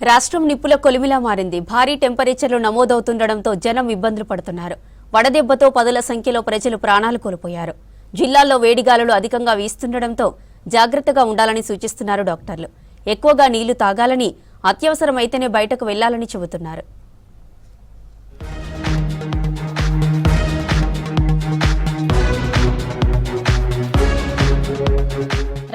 రాష్ట్రం నిప్పుల కొలిమిలా మారింది. భారీ టెంపరేచర్లు నమోదవుతుండటంతో జనం ఇబ్బందులు పడుతున్నారు. వడదెబ్బతో పదుల సంఖ్యలో ప్రజలు ప్రాణాలు కోల్పోయారు. జిల్లాల్లో వేడిగాలులు అధికంగా వీస్తుండటంతో జాగ్రత్తగా ఉండాలని సూచిస్తున్నారు డాక్టర్లు. ఎక్కువగా నీళ్లు తాగాలని, అత్యవసరమైతేనే బయటకు వెళ్లాలని చెబుతున్నారు.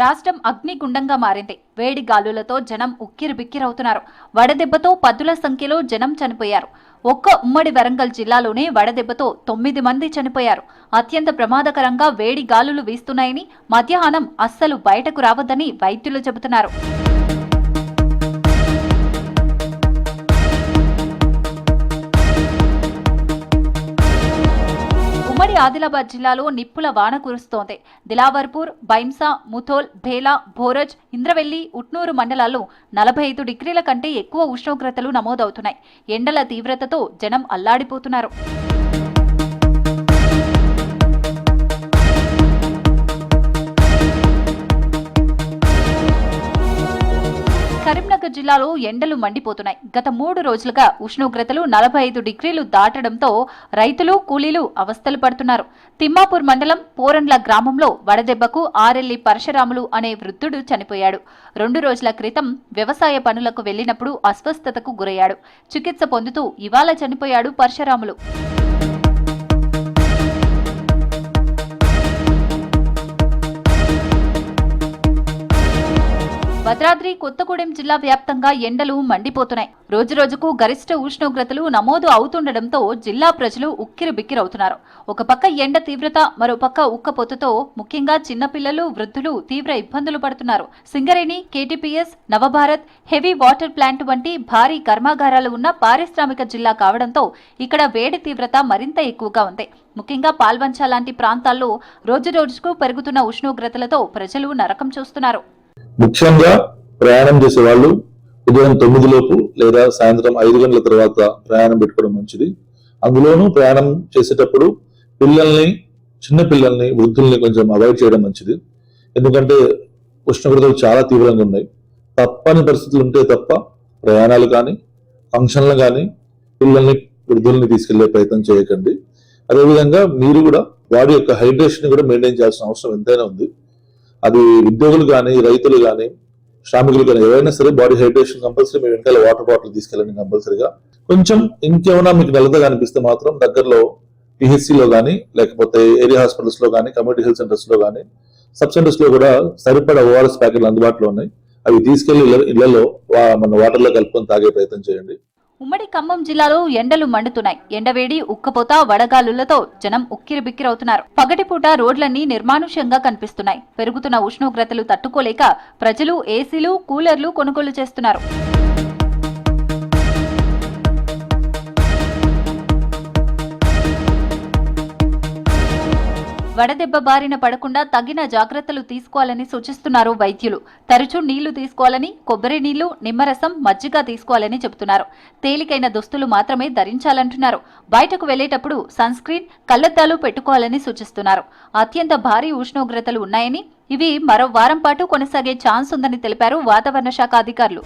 రాష్ట్రం అగ్నిగుండంగా మారింది. వేడి గాలులతో జనం ఉక్కిరిబిక్కిరవుతున్నారు. వడదెబ్బతో పదుల సంఖ్యలో జనం చనిపోయారు. ఒక్క ఉమ్మడి వరంగల్ జిల్లాలోనే వడదెబ్బతో 9 మంది చనిపోయారు. అత్యంత ప్రమాదకరంగా వేడి గాలులు వీస్తున్నాయని, మధ్యాహ్నం అస్సలు బయటకు రావద్దని వైద్యులు చెబుతున్నారు. ఉమ్మడి ఆదిలాబాద్ జిల్లాలో నిప్పుల వాన కురుస్తోంది. దిలావర్పూర్, బైంసా, ముథోల్, భేలా, భోరజ్, ఇంద్రవెల్లి, ఉట్నూరు మండలాల్లో 45 డిగ్రీల కంటే ఎక్కువ ఉష్ణోగ్రతలు నమోదవుతున్నాయి. ఎండల తీవ్రతతో జనం అల్లాడిపోతున్నారు. కరీంనగర్ జిల్లాలో ఎండలు మండిపోతున్నాయి. గత 3 రోజులుగా ఉష్ణోగ్రతలు 45 డిగ్రీలు దాటడంతో రైతులు, కూలీలు అవస్థలు పడుతున్నారు. తిమ్మాపూర్ మండలం పోరండ్ల గ్రామంలో వడదెబ్బకు ఆరెల్లి పరశురాములు అనే వృద్ధుడు చనిపోయాడు. 2 రోజుల క్రితం వ్యవసాయ పనులకు వెళ్లినప్పుడు అస్వస్థతకు గురయ్యాడు. చికిత్స పొందుతూ ఇవాళ చనిపోయాడు పరశురాములు. భద్రాద్రి కొత్తగూడెం జిల్లా వ్యాప్తంగా ఎండలు మండిపోతున్నాయి. రోజురోజుకు గరిష్ట ఉష్ణోగ్రతలు నమోదు అవుతుండటంతో జిల్లా ప్రజలు ఉక్కిరిబిక్కిరవుతున్నారు. ఒక పక్క ఎండ తీవ్రత, మరోపక్క ఉక్కపోతతో ముఖ్యంగా చిన్నపిల్లలు, వృద్ధులు తీవ్ర ఇబ్బందులు పడుతున్నారు. Singareni, KTPS, Navabharat, heavy water plant వంటి భారీ కర్మాగారాలు ఉన్న పారిశ్రామిక జిల్లా కావడంతో ఇక్కడ వేడి తీవ్రత మరింత ఎక్కువగా ఉంది. ముఖ్యంగా పాల్వంచ లాంటి ప్రాంతాల్లో రోజురోజుకు పెరుగుతున్న ఉష్ణోగ్రతలతో ప్రజలు నరకం చూస్తున్నారు. ముఖ్యంగా ప్రయాణం చేసే వాళ్ళు ఉదయం 9 లోపు లేదా సాయంత్రం 5 గంటల తర్వాత ప్రయాణం పెట్టుకోవడం మంచిది. అందులోనూ ప్రయాణం చేసేటప్పుడు చిన్న పిల్లల్ని, వృద్ధుల్ని కొంచెం అవాయిడ్ చేయడం మంచిది. ఎందుకంటే ఉష్ణోగ్రతలు చాలా తీవ్రంగా ఉన్నాయి. తప్పని పరిస్థితులు ఉంటే తప్ప ప్రయాణాలు కానీ, ఫంక్షన్లు కానీ పిల్లల్ని, వృద్ధుల్ని తీసుకెళ్లే ప్రయత్నం చేయకండి. అదేవిధంగా మీరు కూడా బాడీ యొక్క హైడ్రేషన్ కూడా మెయింటైన్ చేయాల్సిన అవసరం ఎంతైనా ఉంది. అది ఉద్యోగులు కానీ, రైతులు కానీ, శ్రామికులు కానీ ఎవరైనా సరే బాడీ హైడ్రేషన్ కంపల్సరీ మీ వెనకాల వాటర్ బాటిల్ తీసుకెళ్ళండి కంపల్సరీగా. కొంచెం ఇంకేమైనా మీకు నల్లగా అనిపిస్తే మాత్రం దగ్గరలో పిహెచ్సిలో కానీ, లేకపోతే ఏరియా హాస్పిటల్స్ లో కానీ, కమ్యూనిటీ హెల్త్ సెంటర్స్ లో కానీ, సబ్ సెంటర్స్ లో కూడా సరిపడా ఓఆర్ఎస్ ప్యాకెట్లు అందుబాటులో ఉన్నాయి. అవి తీసుకెళ్లి ఇళ్లలో మన వాటర్ లో కలుపుకొని తాగే ప్రయత్నం చేయండి. ఉమ్మడి ఖమ్మం జిల్లాలో ఎండలు మండుతున్నాయి. ఎండవేడి, ఉక్కపోత, వడగాలులతో జనం ఉక్కిరిబిక్కిరవుతున్నారు. పగటిపూట రోడ్లన్నీ నిర్మానుష్యంగా కనిపిస్తున్నాయి. పెరుగుతున్న ఉష్ణోగ్రతలు తట్టుకోలేక ప్రజలు ఏసీలు, కూలర్లు కొనుగోలు చేస్తున్నారు. వడదెబ్బ బారిన పడకుండా తగిన జాగ్రత్తలు తీసుకోవాలని సూచిస్తున్నారు వైద్యులు. తరచూ నీళ్లు తీసుకోవాలని, కొబ్బరి నీళ్లు, నిమ్మరసం, మజ్జిగ తీసుకోవాలని చెబుతున్నారు. తేలికైన దుస్తులు మాత్రమే ధరించాలంటున్నారు. బయటకు వెళ్లేటప్పుడు సన్ స్క్రీన్, కళ్లద్దాలు పెట్టుకోవాలని సూచిస్తున్నారు. అత్యంత భారీ ఉష్ణోగ్రతలు ఉన్నాయని, ఇవి మరో వారం పాటు కొనసాగే ఛాన్స్ ఉందని తెలిపారు వాతావరణ శాఖ అధికారులు.